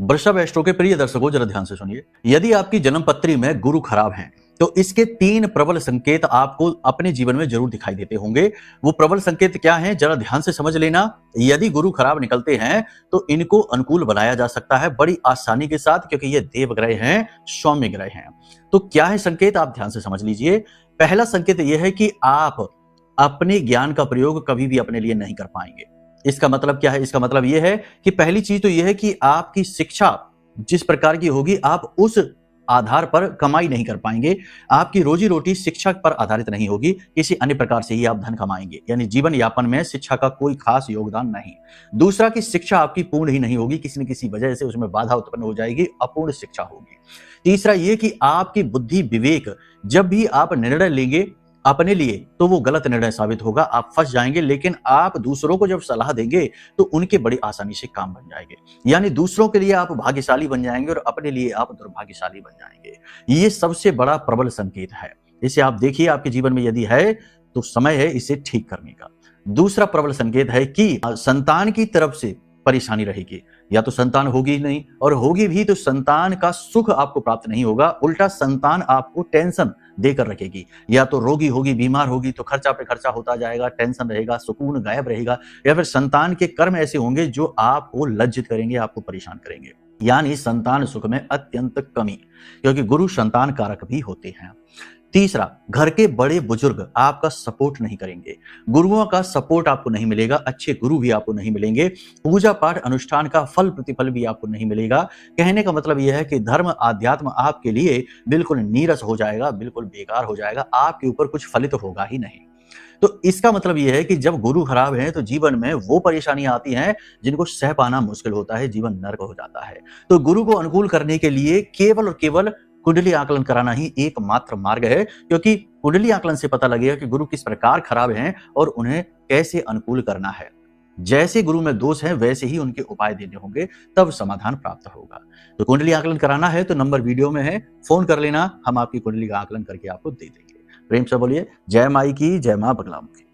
वृषभ एस्ट्रो के प्रिय दर्शकों, जरा ध्यान से सुनिए। यदि आपकी जन्म पत्री में गुरु खराब है तो इसके 3 प्रबल संकेत आपको अपने जीवन में जरूर दिखाई देते होंगे। वो प्रबल संकेत क्या हैं, जरा ध्यान से समझ लेना। यदि गुरु खराब निकलते हैं तो इनको अनुकूल बनाया जा सकता है बड़ी आसानी के साथ, क्योंकि ये देव ग्रह हैं, सौम्य ग्रह हैं। तो क्या है संकेत, आप ध्यान से समझ लीजिए। पहला संकेत यह है कि आप अपने ज्ञान का प्रयोग कभी भी अपने लिए नहीं कर पाएंगे। इसका मतलब क्या है, इसका मतलब यह है कि पहली चीज तो यह है कि आपकी शिक्षा जिस प्रकार की होगी, आप उस आधार पर कमाई नहीं कर पाएंगे। आपकी रोजी रोटी शिक्षा पर आधारित नहीं होगी, किसी अन्य प्रकार से ही आप धन कमाएंगे, यानी जीवन यापन में शिक्षा का कोई खास योगदान नहीं। दूसरा कि शिक्षा आपकी पूर्ण ही नहीं होगी, किसी न किसी वजह से उसमें बाधा उत्पन्न हो जाएगी, अपूर्ण शिक्षा होगी। तीसरा ये कि आपकी बुद्धि विवेक, जब भी आप निर्णय लेंगे अपने लिए तो वो गलत निर्णय साबित होगा, आप फंस जाएंगे। लेकिन आप दूसरों को जब सलाह देंगे तो उनके बड़ी आसानी से काम बन जाएंगे, यानी दूसरों के लिए आप भाग्यशाली बन जाएंगे और अपने लिए आप दुर्भाग्यशाली बन जाएंगे। ये सबसे बड़ा प्रबल संकेत है। इसे आप देखिए, आपके जीवन में यदि है तो समय है इसे ठीक करने का। दूसरा प्रबल संकेत है कि संतान की तरफ से परेशानी रहेगी, या तो संतान होगी नहीं, और होगी भी तो संतान का सुख आपको प्राप्त नहीं होगा, उल्टा संतान आपको टेंशन देकर रखेगी। या तो रोगी होगी, बीमार होगी तो खर्चा पे खर्चा होता जाएगा, टेंशन रहेगा, सुकून गायब रहेगा। या फिर संतान के कर्म ऐसे होंगे जो आपको लज्जित करेंगे, आपको परेशान करेंगे, यानी संतान सुख में अत्यंत कमी, क्योंकि गुरु संतान कारक भी होते हैं। तीसरा, घर के बड़े बुजुर्ग आपका सपोर्ट नहीं करेंगे, गुरुओं का सपोर्ट आपको नहीं मिलेगा, अच्छे गुरु भी आपको नहीं मिलेंगे, पूजा पाठ अनुष्ठान का फल प्रतिफल भी आपको नहीं मिलेगा। कहने का मतलब यह है कि धर्म अध्यात्म आपके लिए बिल्कुल नीरस हो जाएगा, बिल्कुल बेकार हो जाएगा, आपके ऊपर कुछ फलित होगा ही नहीं। तो इसका मतलब यह है कि जब गुरु खराब है तो जीवन में वो परेशानियां आती हैं जिनको सह पाना मुश्किल होता है, जीवन नर्क हो जाता है। तो गुरु को अनुकूल करने के लिए केवल और केवल कुंडली आकलन कराना ही एकमात्र मार्ग है, क्योंकि कुंडली आकलन से पता लगेगा कि गुरु किस प्रकार खराब हैं और उन्हें कैसे अनुकूल करना है। जैसे गुरु में दोष है वैसे ही उनके उपाय देने होंगे, तब समाधान प्राप्त होगा। तो कुंडली आकलन कराना है तो नंबर वीडियो में है, फोन कर लेना, हम आपकी कुंडली का आकलन करके आपको दे देंगे। प्रेम से बोलिए जय माई की, जय मां बगलामुखी।